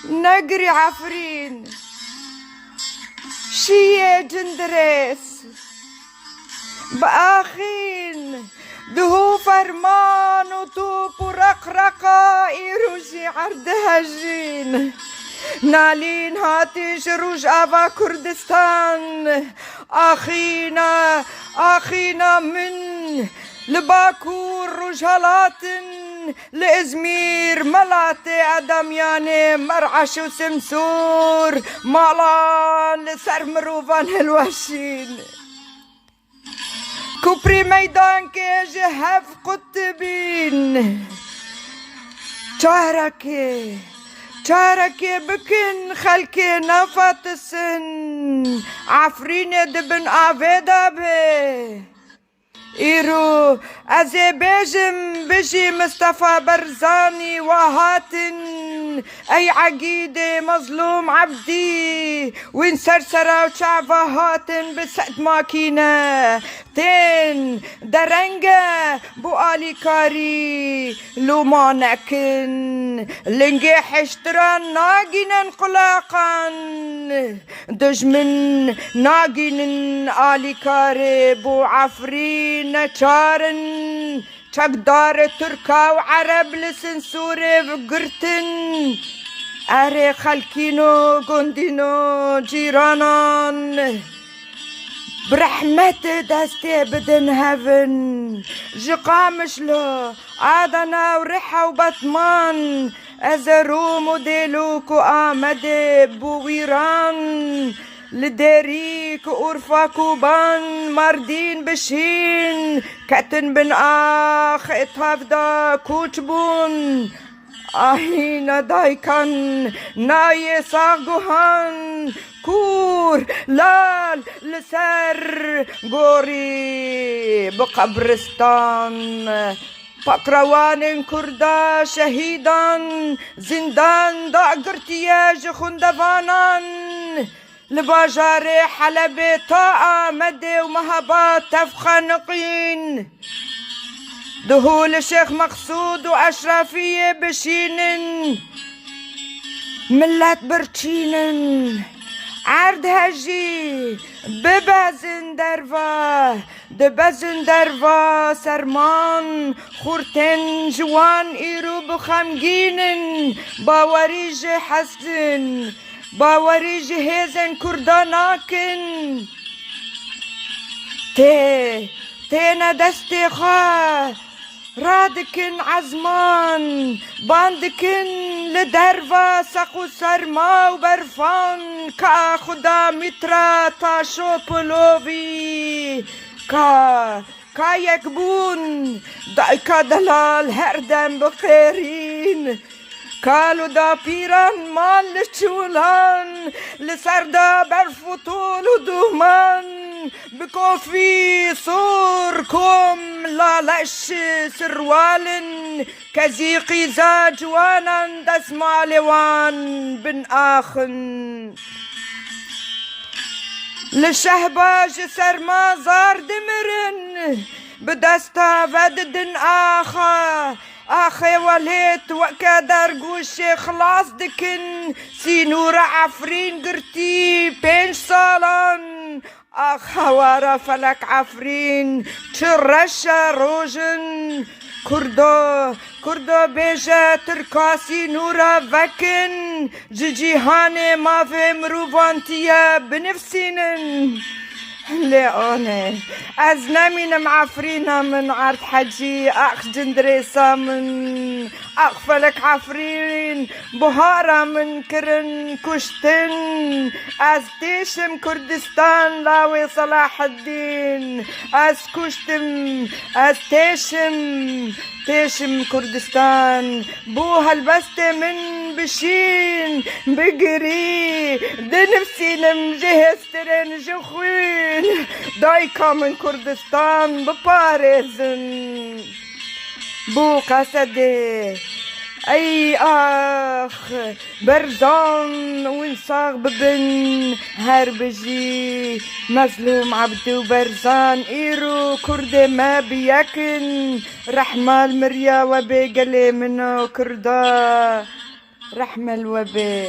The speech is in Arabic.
نقري عفرين شية جندريس بآخين دهو فرمان وطوب ورقرقة إيروجي عردها الجين نالين هاتي شروج أبا كردستان أخينا من لباكور رجالاتن لإزمير ملاتي أدمياني مرعش وسمسور مالان لسر مروفان الوشين كوبري ميدان كيجي هف قطبين شاركي بكن خلكي نفت السن عفرين دبن آفيدا بي إيرو أزي بيجي مصطفى برزاني وهاتن أي عقيدة مظلوم عبدي وين سرسرة وشعفة هاتن بسعد ماكينة تين درنجة بو آلي كاري لو ما نكن لنجيح اشتران ناقنا انقلاقا دجمن ناقنا آلي كاري بو عفرين نچارن چقدار تركا وعرب لسن سوري بقرتن اري خلكينو قندينو جيرانان برحمة دستي بدن هفن جقامش له عادنا وريحة وبطمان ازروم وديلوك وآمد بويران لديريك وأرفاك وبان مردين بشين كتن بن آخ اتهافدا كوتبون آهينا دايكن ناي ساقوهان كور لال لسر غوري بقبرستان بقروان كردا شهيدان زندان دا قرتياج خندفانان لباجاري حلبي طاقة مدي ومهبات تفخنقين دهول الشيخ مقصود وأشرافية بشينن ملات برشينن عرض هجي ببازن درفا سرمان خورتن جوان إيرو بخمجينن باوريج حسن باوريج هيزن كرداناكن تينا دستي خا رادكن عزمان باندكن لدرفا سقو سرما وبرفان كا خدا مترا تاشو بلوبي كا يكبون دايكا دلال هردم بخيرين قالوا دا بيران مال لشولان لسردا برفطول ودهمان بكوفي صوركم لا لش سروالن كزيقي زاجوانا دسمالوان بن آخن للشهباج سرما زار دمرن بدستا بددن آخي وليت وكدر قوشي خلاص دكن سينورة عفرين قرتي بينش صالان هوارا فلك عفرين ترشا روجن كردو بيجا تركاسي نورا فكن جيهاني ما في مروفانتيا بنفسينن ليوني أزنامين معفرينة من عرض حجي أخ جندريسة من أغفلك عفرين بهارة من كرن كشتن أزتيشم كردستان لاوي صلاح الدين أزكشتم تيشم كردستان بوها البست من بشين بقري دنفسي نمجهسترن جخوين دايكا من كردستان بباريزن بو قصدي أي أخ برزان وانصاغ ببن هربجي مظلوم عبدو برزان إيرو كردي ما بيكن رحمة المريا وبي قلي منو كردا رحمة الوبي.